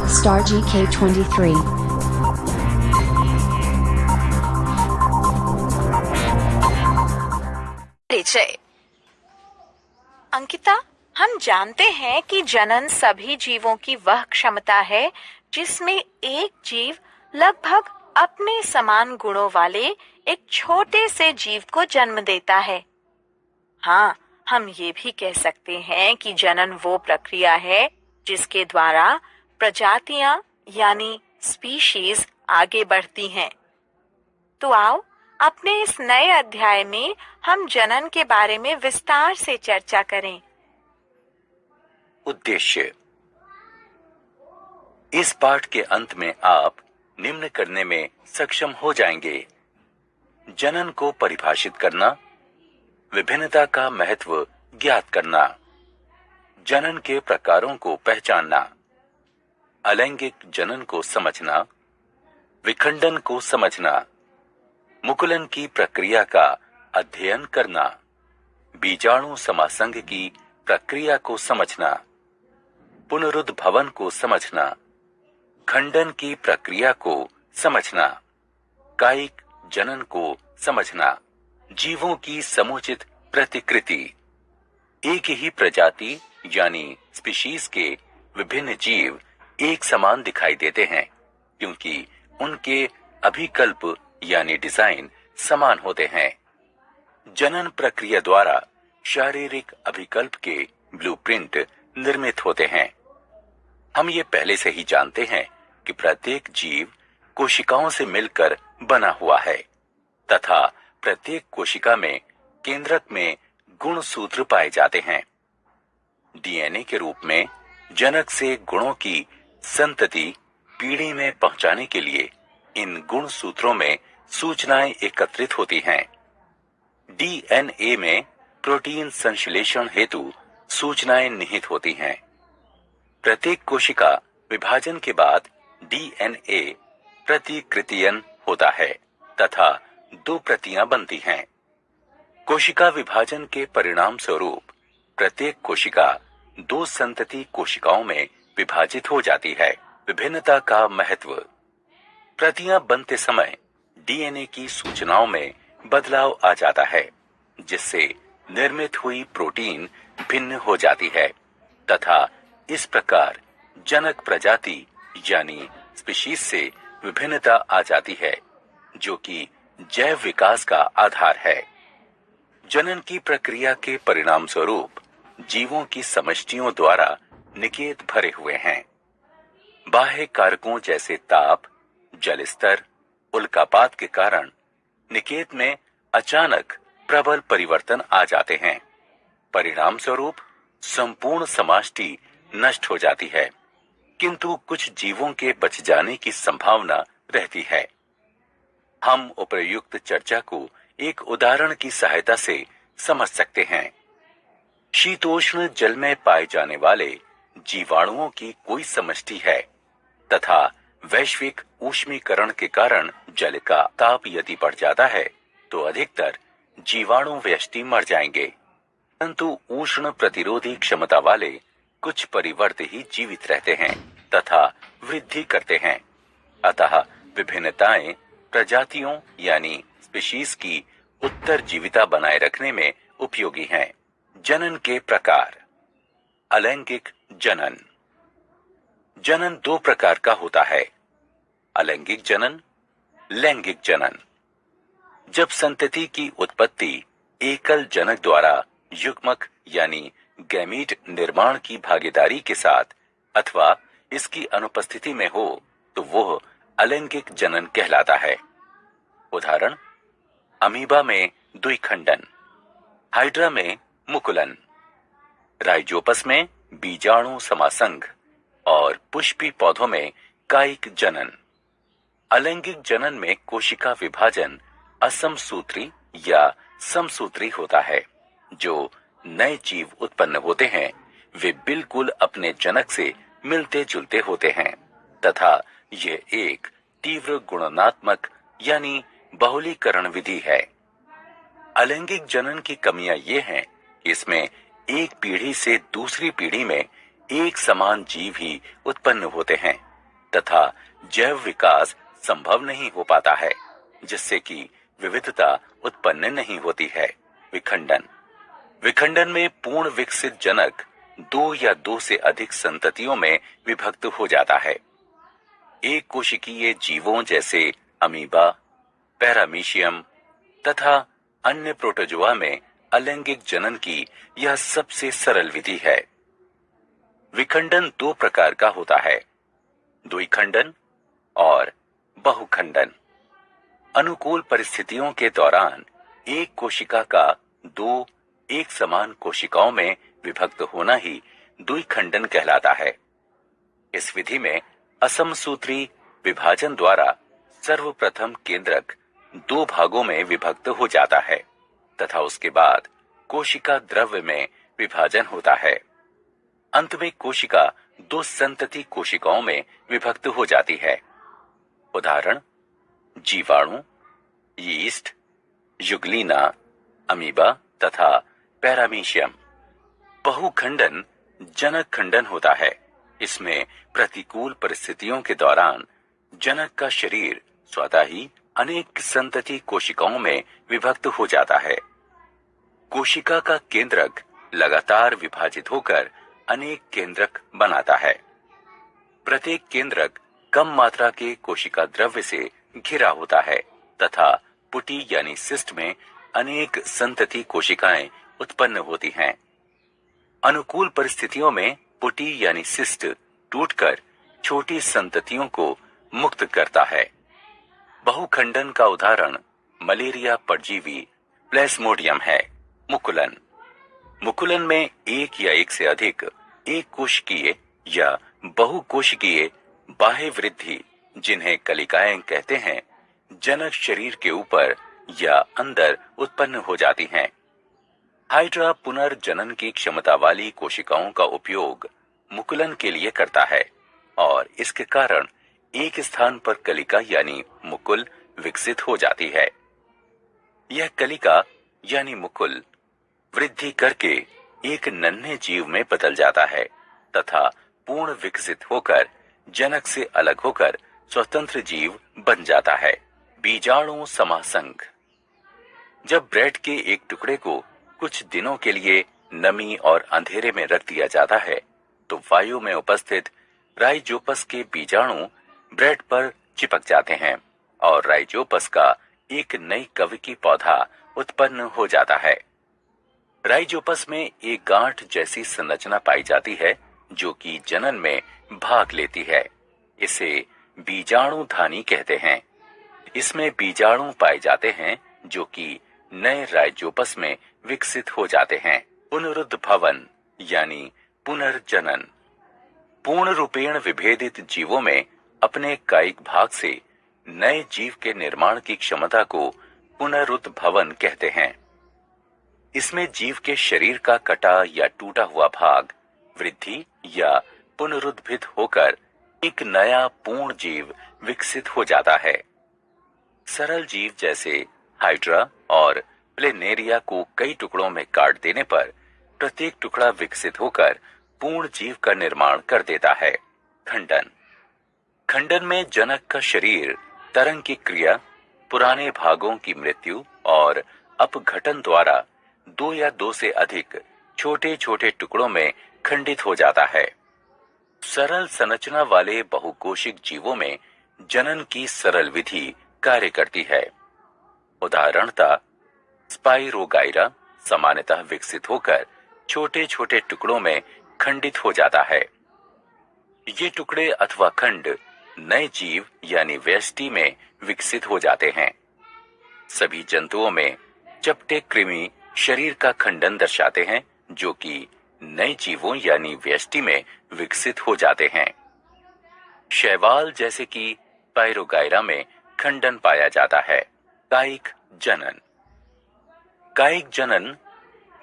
Star GK23. परिचय। अंकिता, हम जानते हैं कि जनन सभी जीवों की वह क्षमता है जिसमें एक जीव लगभग अपने समान गुणों वाले एक छोटे से जीव को जन्म देता है। हाँ, हम ये भी कह सकते हैं कि जनन वो प्रक्रिया है जिसके द्वारा प्रजातियां यानी स्पीशीज आगे बढ़ती हैं। तो आओ, अपने इस नए अध्याय में हम जनन के बारे में विस्तार से चर्चा करें। उद्देश्य। इस पाठ के अंत में आप निम्न करने में सक्षम हो जाएंगे: जनन को परिभाषित करना, विभिन्नता का महत्व ज्ञात करना, जनन के प्रकारों को पहचानना, अलैंगिक जनन को समझना, विखंडन को समझना, मुकुलन की प्रक्रिया का अध्ययन करना, बीजाणु समासंग की प्रक्रिया को समझना, पुनरुद्भवन को समझना, खंडन की प्रक्रिया को समझना, कायिक जनन को समझना, जीवों की समुचित प्रतिकृति। एक ही प्रजाति यानी स्पीशीज के विभिन्न जीव एक समान दिखाई देते हैं क्योंकि उनके अभिकल्प यानी डिजाइन समान होते हैं। जनन प्रक्रिया द्वारा शारीरिक अभिकल्प के ब्लूप्रिंट निर्मित होते हैं। हम ये पहले से ही जानते हैं कि प्रत्येक जीव कोशिकाओं से मिलकर बना हुआ है तथा प्रत्येक कोशिका में केंद्रक में गुणसूत्र पाए जाते हैं। डीएनए के रूप में जनक से गुणों की संतति पीढ़ी में पहुंचाने के लिए इन गुणसूत्रों में सूचनाएं एकत्रित होती हैं। डीएनए में प्रोटीन संश्लेषण हेतु सूचनाएं निहित होती हैं। प्रत्येक कोशिका विभाजन के बाद डीएनए प्रतिकृतियन होता है तथा 2 प्रतियां बनती हैं। कोशिका विभाजन के परिणाम स्वरूप प्रत्येक कोशिका 2 संतति कोशिकाओं में विभाजित हो जाती है। विभिन्नता का महत्व। प्रतियां बनते समय डीएनए की सूचनाओं में बदलाव आ जाता है जिससे निर्मित हुई प्रोटीन भिन्न हो जाती है तथा इस प्रकार जनक प्रजाति यानी स्पीशीज से विभिन्नता आ जाती है जो कि जैव विकास का आधार है। जनन की प्रक्रिया के परिणाम स्वरूप जीवों की समष्टियों द्वारा निकेत भरे हुए हैं। बाह्य कारकों जैसे ताप, जल स्तर, उल्कापात के कारण निकेत में अचानक प्रबल परिवर्तन आ जाते हैं। परिणाम स्वरूप संपूर्ण समष्टि नष्ट हो जाती है किंतु कुछ जीवों के बच जाने की संभावना रहती है। हम उपर्युक्त चर्चा को एक उदाहरण की सहायता से समझ सकते हैं। शीतोष्ण जल में पाए जाने वाले जीवाणुओं की कोई समष्टि है तथा वैश्विक ऊष्मीकरण के कारण जल का ताप यदि बढ़ जाता है तो अधिकतर जीवाणु व्यष्टि मर जाएंगे, परंतु उष्ण प्रतिरोधी क्षमता वाले कुछ परिवर्त ही जीवित रहते हैं तथा वृद्धि करते हैं। अतः विभिन्नताएं प्रजातियों यानी स्पीशीज की उत्तरजीविता बनाए रखने में उपयोगी हैं। जनन के प्रकार। अलैंगिक जनन। जनन 2 प्रकार का होता है: अलैंगिक जनन, लैंगिक जनन। जब संतति की उत्पत्ति एकल जनक द्वारा युग्मक यानी गैमीट निर्माण की भागीदारी के साथ अथवा इसकी अनुपस्थिति में हो तो वो अलैंगिक जनन कहलाता है। उदाहरण: अमीबा में द्विखंडन, हाइड्रा में मुकुलन, राइजोपस में बीजाणु समासंग और पुष्पी पौधों में कायिक जनन। अलैंगिक जनन में कोशिका विभाजन असमसूत्री या समसूत्री होता है। जो नए जीव उत्पन्न होते हैं वे बिल्कुल अपने जनक से मिलते जुलते होते हैं तथा यह एक तीव्र गुणनात्मक यानी बहुलीकरण विधि है। अलैंगिक जनन की कमियां ये हैं कि इसमें एक पीढ़ी से दूसरी पीढ़ी में एक समान जीव ही उत्पन्न होते हैं तथा जैव विकास संभव नहीं हो पाता है, जिससे कि विविधता उत्पन्न नहीं होती है। विखंडन में पूर्ण विकसित जनक दो या दो से अधिक संततियों में विभक्त हो जाता है। एक कोशिकीय जीवों जैसे अमीबा, पैरामीशियम तथा अन्य प्रोटोजोआ में अलैंगिक जनन की यह सबसे सरल विधि है। विखंडन दो प्रकार का होता है, द्विखंडन और बहुखंडन। अनुकूल परिस्थितियों के दौरान एक कोशिका का दो एक समान कोशिकाओं में विभक्त होना ही द्विखंडन कहलाता है। इस विधि में असमसूत्री विभाजन द्वारा सर्वप्रथम केंद्रक दो भागों में विभक्त हो जाता है तथा उसके बाद कोशिका द्रव्य में विभाजन होता है। अंत में कोशिका दो संतति कोशिकाओं में विभक्त हो जाती है। उदाहरण जीवाणु, यीस्ट, युग्लिना, अमीबा तथा पैरामीशियम। बहुखंडन जनक खंडन होता है। इसमें प्रतिकूल परिस्थितियों के दौरान जनक का शरीर स्वतः ही अनेक संतति कोशिकाओं में विभक्त हो जाता है। कोशिका का केंद्रक लगातार विभाजित होकर अनेक केंद्रक बनाता है। प्रत्येक केंद्रक कम मात्रा के कोशिका द्रव्य से घिरा होता है तथा पुटी यानी सिस्ट में अनेक संतति कोशिकाएं उत्पन्न होती हैं। अनुकूल परिस्थितियों में पुटी यानी सिस्ट टूटकर छोटी संततियों को मुक्त करता है। बहुखंडन का उदाहरण मलेरिया परजीवी प्लेस्मोडियम है। मुकुलन में एक या एक से अधिक एक कोशिकीय या बहुकोशिकीय बाह्य वृद्धि, जिन्हें कलिकाएं कहते हैं, जनक शरीर के ऊपर या अंदर उत्पन्न हो जाती हैं। हाइड्रा पुनर्जनन की क्षमता वाली कोशिकाओं का उपयोग मुकुलन के लिए करता है और इसके कारण एक स्थान पर कलिका यानी मुकुल विकसित हो जाती है। यह कलिका यानी मुकुल वृद्धि करके एक नन्हे जीव में बदल जाता है तथा पूर्ण विकसित होकर जनक से अलग होकर स्वतंत्र जीव बन जाता है। बीजाणु समासंग। जब ब्रेड के एक टुकड़े को कुछ दिनों के लिए नमी और अंधेरे में रख दिया जाता है तो वायु में उपस्थित राइजोपस के बीजाणु ब्रेड पर चिपक जाते हैं और राइजोपस का एक नई कवकी पौधा उत्पन्न हो जाता है। राइजोपस में एक गांठ जैसी संरचना पाई जाती है जो कि जनन में भाग लेती है। इसे बीजाणुधानी कहते हैं। इसमें बीजाणु पाए जाते हैं जो कि नए राइजोपस में विकसित हो जाते हैं। पुनरुद्ध भवन यानी पुनर्जनन। पूर्ण रूपेण विभेदित जीवों में अपने कायिक भाग से नए जीव के निर्माण की क्षमता को पुनरुद्ध भवन कहते हैं। इसमें जीव के शरीर का कटा या टूटा हुआ भाग वृद्धि या पुनरुद्भित होकर एक नया पूर्ण जीव विकसित हो जाता है। सरल जीव जैसे हाइड्रा और प्लेनेरिया को कई टुकड़ों में काट देने पर प्रत्येक टुकड़ा विकसित होकर पूर्ण जीव का निर्माण कर देता है। खंडन में जनक का शरीर तरंग की क्रिया, पुराने भागों की मृत्यु और अपघटन द्वारा दो या दो से अधिक छोटे छोटे टुकड़ों में खंडित हो जाता है। सरल संरचना वाले बहुकोशिक जीवों में जनन की सरल विधि कार्य करती है। उदाहरणतः स्पाइरोगाइरा सामान्यतः विकसित होकर छोटे छोटे टुकड़ों में खंडित हो जाता है। ये टुकड़े अथवा खंड नए जीव यानी व्यष्टि में विकसित हो जाते हैं। सभी जंतुओं में चपटे कृमि शरीर का खंडन दर्शाते हैं जो कि नए जीवों यानी व्यष्टि में विकसित हो जाते हैं। शैवाल जैसे कि पायरोगाइरा में खंडन पाया जाता है। कायिक जनन। कायिक जनन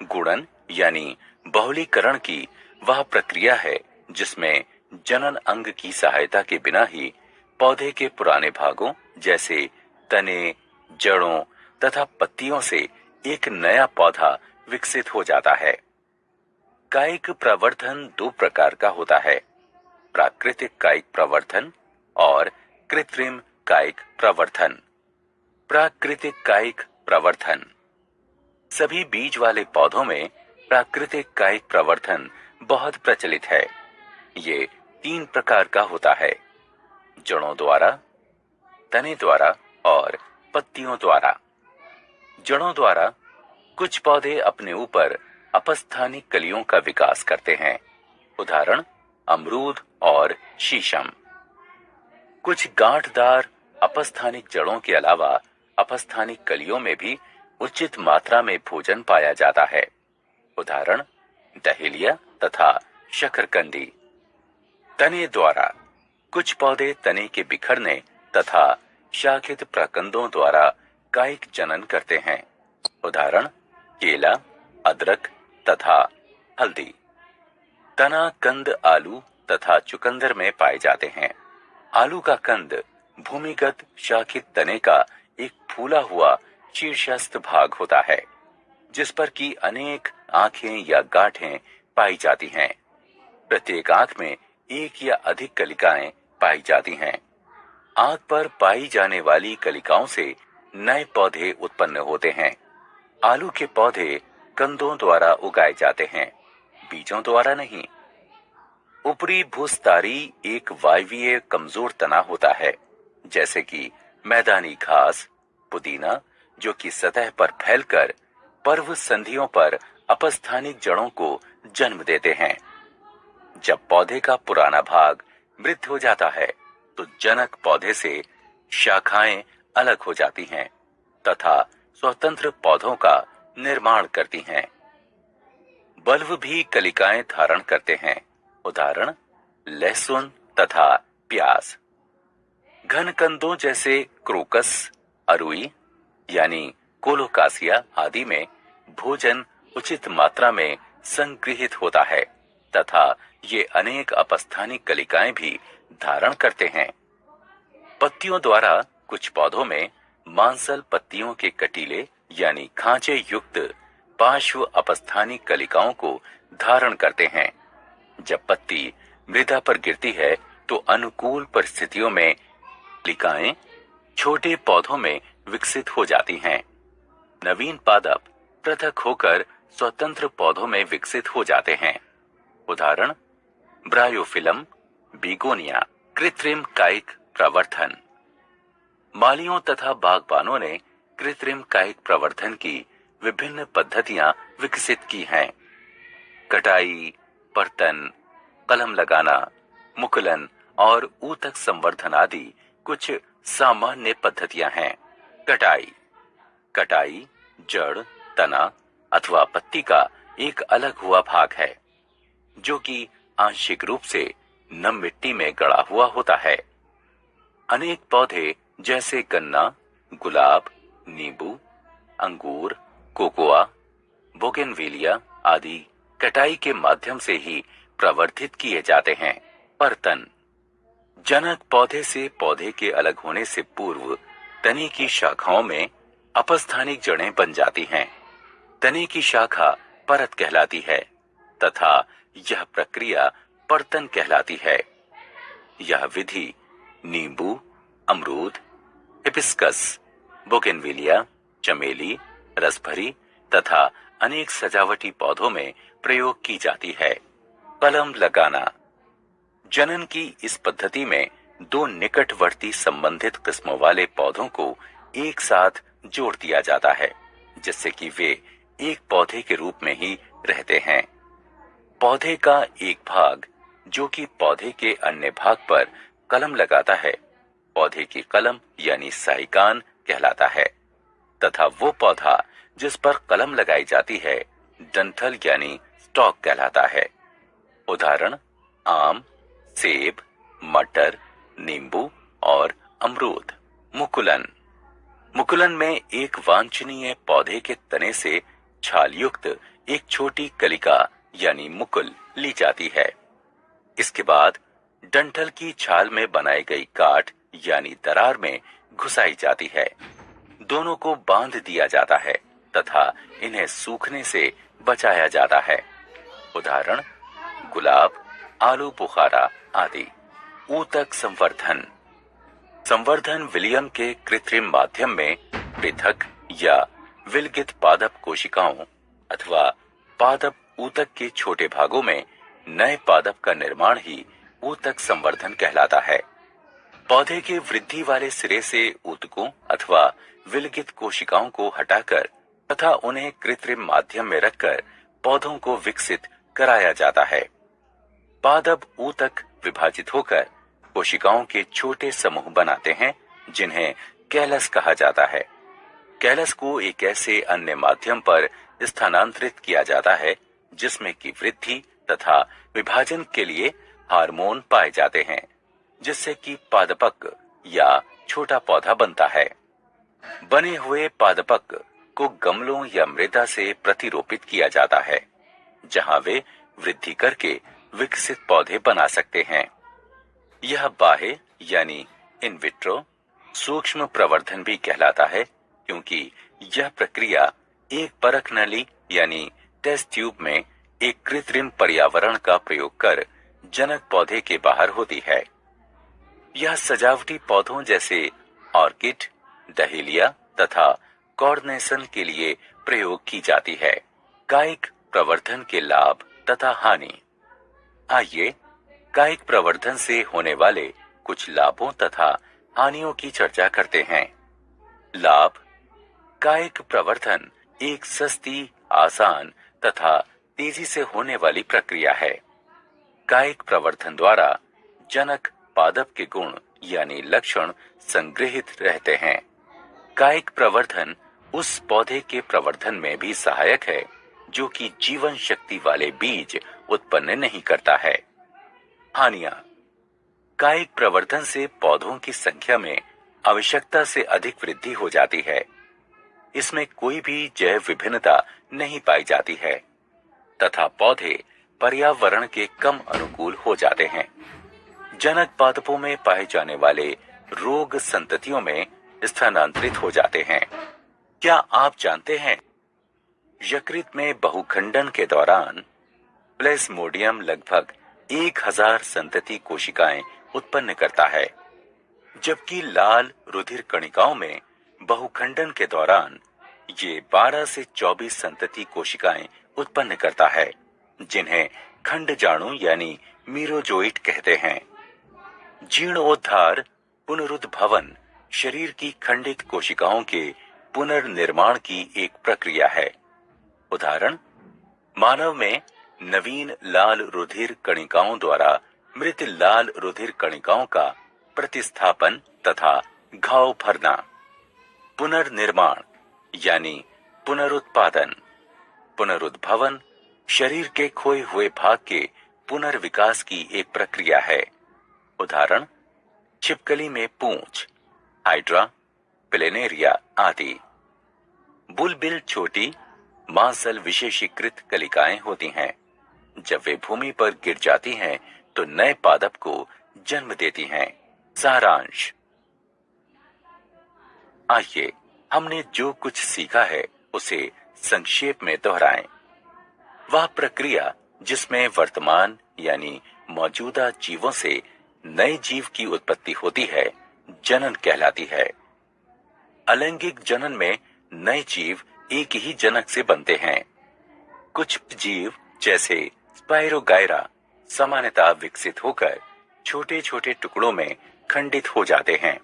गुणन यानी बहुलीकरण की वह प्रक्रिया है जिसमें जनन अंग की सहायता के बिना ही पौधे के पुराने भागों जैसे तने, जड़ों तथा पत्तियों से एक नया पौधा विकसित हो जाता है। कायिक प्रवर्धन दो प्रकार का होता है, प्राकृतिक कायिक प्रवर्धन और कृत्रिम कायिक प्रवर्धन। प्राकृतिक कायिक प्रवर्धन। सभी बीज वाले पौधों में प्राकृतिक कायिक प्रवर्धन बहुत प्रचलित है। ये 3 प्रकार का होता है: जड़ों द्वारा, तने द्वारा और पत्तियों द्वारा। जड़ों द्वारा कुछ पौधे अपने ऊपर अपस्थानिक कलियों का विकास करते हैं, उदाहरण अमरूद और शीशम। कुछ गांठदार अपस्थानिक जड़ों के अलावा अपस्थानिक कलियों में भी उचित मात्रा में भोजन पाया जाता है, उदाहरण डहेलिया तथा शकरकंदी। तने द्वारा कुछ पौधे तने के बिखरने तथा शाखित प्रकंदों द्वारा कायिक जनन करते हैं, उदाहरण केला, अदरक तथा हल्दी। तना कंद आलू तथा चुकंदर में पाए जाते हैं। आलू का कंद भूमिगत शाखित तने का एक फूला हुआ शीर्षस्थ भाग होता है, जिस पर की अनेक आंखें या गांठें पाई जाती हैं। प्रत्येक आंख में एक या अधिक कलिकाएं पाई जाती हैं। आंख पर पाई जाने वाली कलिकाओं से नए पौधे उत्पन्न होते हैं। आलू के पौधे कंदों द्वारा उगाए जाते हैं, बीजों द्वारा नहीं। ऊपरी भूस्तारी एक वायवीय कमजोर तना होता है, जैसे कि मैदानी घास, पुदीना, जो कि सतह पर फैलकर पर्व संधियों पर अपस्थानिक जड़ों को जन्म देते हैं। जब पौधे का पुराना भाग मृत हो जाता है तो जनक पौधे से शाखाएं अलग हो जाती हैं तथा स्वतंत्र पौधों का निर्माण करती हैं। बल्ब भी कलिकाएं धारण करते हैं, उदाहरण लहसुन तथा प्याज। घन कंदों जैसे क्रोकस, अरुई यानी कोलोकासिया आदि में भोजन उचित मात्रा में संगृहित होता है तथा ये अनेक अपस्थानिक कलिकाएं भी धारण करते हैं। पत्तियों द्वारा कुछ पौधों में मांसल पत्तियों के कटीले यानी खांचे युक्त पार्श्व अपस्थानिक कलिकाओं को धारण करते हैं। जब पत्ती मृदा पर गिरती है तो अनुकूल परिस्थितियों में कलिकाएं छोटे पौधों में विकसित हो जाती हैं। नवीन पादप पृथक होकर स्वतंत्र पौधों में विकसित हो जाते हैं, उदाहरण ब्रायोफिलम, बिगोनिया। कृत्रिम कायिक प्रवर्धन। मालियों तथा बागबानों ने कृत्रिम कायिक प्रवर्धन की विभिन्न पद्धतियां विकसित की हैं। कटाई, पर्तन, कलम लगाना, मुकुलन और ऊतक संवर्धन आदि कुछ सामान्य पद्धतियां हैं। कटाई जड़, तना अथवा पत्ती का एक अलग हुआ भाग है, जो कि आंशिक रूप से नम मिट्टी में गड़ा हुआ होता है। अनेक पौधे जैसे गन्ना, गुलाब, नींबू, अंगूर, कोकोआ, बोगेनविलिया आदि कटाई के माध्यम से ही प्रवर्धित किए जाते हैं। पर्तन। जनक पौधे से पौधे के अलग होने से पूर्व तने की शाखाओं में अपस्थानिक जड़ें बन जाती हैं। तने की शाखा परत कहलाती है तथा यह प्रक्रिया पर्तन कहलाती है। यह विधि नींबू, अमरूद, हिबिस्कस, बोगेनविलिया, चमेली, रसभरी तथा अनेक सजावटी पौधों में प्रयोग की जाती है। कलम लगाना। जनन की इस पद्धति में 2 निकटवर्ती संबंधित किस्मों वाले पौधों को एक साथ जोड़ दिया जाता है, जिससे कि वे एक पौधे के रूप में ही रहते हैं। पौधे का एक भाग जो कि पौधे के अन्य भाग पर कलम लगाता है, पौधे की कलम यानी साइकान कहलाता है तथा वो पौधा जिस पर कलम लगाई जाती है डंठल यानी स्टॉक कहलाता है। उदाहरण आम, सेब, मटर, नींबू और अमरूद। मुकुलन में एक वांछनीय पौधे के तने से छाल युक्त एक छोटी कलिका यानी मुकुल ली जाती है। इसके बाद डंठल की छाल में बनाई गई गांठ यानी दरार में घुसाई जाती है। दोनों को बांध दिया जाता है तथा इन्हें सूखने से बचाया जाता है। उदाहरण गुलाब, आलू बुखारा आदि। ऊतक संवर्धन। संवर्धन विलियम के कृत्रिम माध्यम में पृथक या विलगित पादप कोशिकाओं अथवा पादप ऊतक के छोटे भागों में नए पादप का निर्माण ही ऊतक संवर्धन कहलाता है। पौधे के वृद्धि वाले सिरे से ऊतकों अथवा विलगित कोशिकाओं को हटाकर तथा उन्हें कृत्रिम माध्यम में रखकर पौधों को विकसित कराया जाता है। पादप ऊतक विभाजित होकर कोशिकाओं के छोटे समूह बनाते हैं जिन्हें कैलस कहा जाता है। कैलस को एक ऐसे अन्य माध्यम पर स्थानांतरित किया जाता है जिसमें कि वृद्धि तथा विभाजन के लिए हार्मोन पाए जाते हैं, जिससे कि पादपक या छोटा पौधा बनता है। बने हुए पादपक को गमलों या मृदा से प्रतिरोपित किया जाता है, जहां वे वृद्धि करके विकसित पौधे बना सकते हैं। यह बाह्य यानी इन विट्रो सूक्ष्म प्रवर्धन भी कहलाता है, क्योंकि यह प्रक्रिया एक परख नली यानी टेस्ट ट्यूब में एक कृत्रिम पर्यावरण का प्रयोग कर जनक पौधे के बाहर होती है। यह सजावटी पौधों जैसे ऑर्किड, डहेलिया तथा कॉर्नेसन के लिए प्रयोग की जाती है। कायिक प्रवर्धन के लाभ तथा हानि। आइए कायिक प्रवर्धन से होने वाले कुछ लाभों तथा हानियों की चर्चा करते हैं। लाभ। कायिक प्रवर्धन एक सस्ती, आसान तथा तेजी से होने वाली प्रक्रिया है। कायिक प्रवर्धन द्वारा जनक पादप के गुण यानी लक्षण संग्रहित रहते हैं। कायिक प्रवर्धन उस पौधे के प्रवर्धन में भी सहायक है जो कि जीवन शक्ति वाले बीज उत्पन्न नहीं करता है। हानियां। कायिक प्रवर्धन से पौधों की संख्या में आवश्यकता से अधिक वृद्धि हो जाती है। इसमें कोई भी जैव विभिन्नता नहीं पाई जाती है तथा पौधे पर्यावरण के कम अनुकूल हो जाते हैं। जनक पादपों में पाए जाने वाले रोग संततियों में स्थानांतरित हो जाते हैं। क्या आप जानते हैं यकृत में बहुखंडन के दौरान प्लेस्मोडियम लगभग 1000 संतति कोशिकाएं उत्पन्न करता है, जबकि लाल रुधिर कणिकाओं में बहुखंडन के दौरान ये 12 से 24 संतति कोशिकाएं उत्पन्न करता है, जिन्हें खंडजाणु यानी मीरोजोइट कहते हैं। जीर्णोद्धार पुनरुद्भवन शरीर की खंडित कोशिकाओं के पुनर्निर्माण की एक प्रक्रिया है। उदाहरण, मानव में नवीन लाल रुधिर कणिकाओं द्वारा मृत लाल रुधिर कणिकाओं का प्रतिस्थापन तथा घाव भरना। पुनर्निर्माण यानी पुनरुत्पादन। पुनरुद्भवन शरीर के खोए हुए भाग के पुनर्विकास की एक प्रक्रिया है। उदाहरण, छिपकली में पूंछ, हाइड्रा, प्लेनेरिया आदि। बुलबिल छोटी मांसल विशेषीकृत कलिकाएं होती हैं। जब वे भूमि पर गिर जाती हैं तो नए पादप को जन्म देती हैं। सारांश। आइए हमने जो कुछ सीखा है उसे संक्षेप में दोहराएं। वह प्रक्रिया जिसमें वर्तमान यानी मौजूदा जीवों से नए जीव की उत्पत्ति होती है, जनन कहलाती है। अलैंगिक जनन में नए जीव एक ही जनक से बनते हैं। कुछ जीव जैसे स्पाइरोगायरा सामान्यतः विकसित होकर छोटे छोटे टुकड़ों में खंडित हो जाते हैं।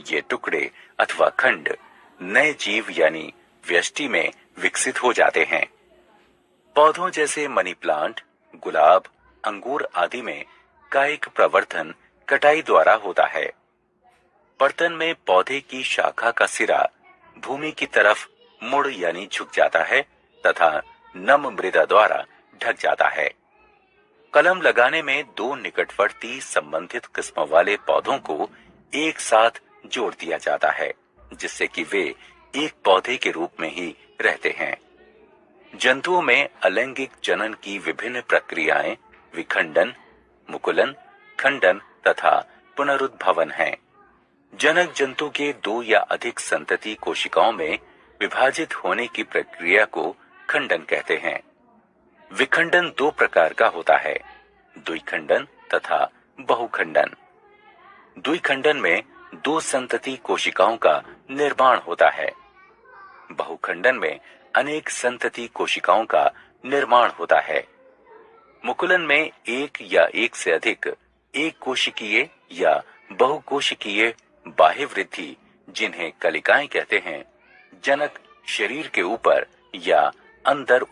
ये टुकड़े अथवा खंड नए जीव यानी व्यष्टि में विकसित हो जाते हैं। पौधों जैसे मनी प्लांट, गुलाब, अंगूर आदि में कायिक प्रवर्धन कटाई द्वारा होता है। बर्तन में पौधे की शाखा का सिरा भूमि की तरफ मुड़ यानी झुक जाता है तथा नम मृदा द्वारा ढक जाता है। कलम लगाने में दो निकटवर्ती संबंधित किस्मों वाले पौधों को एक साथ जोड़ दिया जाता है, जिससे कि वे एक पौधे के रूप में ही रहते हैं। जंतुओं में अलैंगिक जनन की विभिन्न प्रक्रियाएं विखंडन, मुकुलन, खंडन तथा पुनरुद्भवन हैं। जनक जंतु के दो या अधिक संतति कोशिकाओं में विभाजित होने की प्रक्रिया को खंडन कहते हैं। विखंडन दो प्रकार का होता है, द्विखंडन तथा बहुखंडन। द्विखंडन में दो संतति कोशिकाओं का निर्माण होता है। बहुखंडन में अनेक संतति कोशिकाओं का निर्माण होता है। मुकुलन में एक या एक से अधिक एक कोशिकीय या बहुकोशिकीय बाह्य वृद्धि, जिन्हें कलिकाएं कहते हैं, जनक शरीर के ऊपर या अंदर